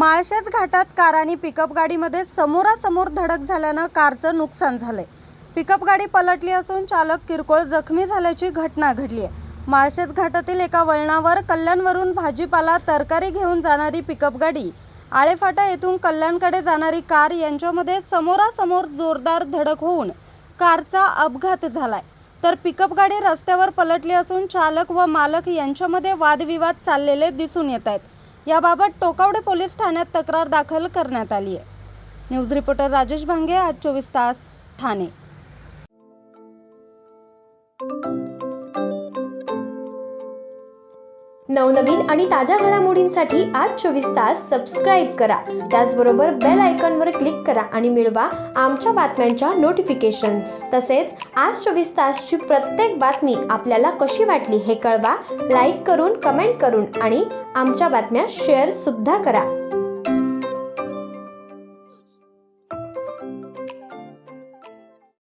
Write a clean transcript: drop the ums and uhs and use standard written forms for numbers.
माळशेज घाटात कार आणि पिकअप गाडीमध्ये समोरासमोर धडक झाल्यानं कारचं नुकसान झालंय। पिकअप गाडी पलटली असून चालक किरकोळ जखमी झाल्याची घटना घडली आहे। माळशेज घाटातील एका वळणावर कल्याणवरून भाजीपाला तरकारी घेऊन जाणारी पिकअप गाडी आळेफाटा येथून कल्याणकडे जाणारी कार यांच्यामध्ये समोरासमोर जोरदार धडक होऊन कारचा अपघात झालाय। तर पिकअप गाडी रस्त्यावर पलटली असून चालक व मालक यांच्यामध्ये वादविवाद चाललेले दिसून येत आहेत। याबाबत टोकावडे पोलीस ठाण्यात तक्रार दाखल करण्यात आली आहे। न्यूज रिपोर्टर राजेश भांगे, आज 24 तास, ठाणे। नवनवीन आणि ताज्या घडामोडींसाठी आज 24 तास सबस्क्राईब करा। त्याचबरोबर बेल आयकॉनवर क्लिक करा आणि मिळवा आमच्या बातम्यांच्या नोटिफिकेशन्स। तसेच आज 24 तासची प्रत्येक बातमी आपल्याला कशी वाटली हे कळवा, लाईक करून, कमेंट करून आणि आमच्या बातम्या शेअर सुद्धा करा।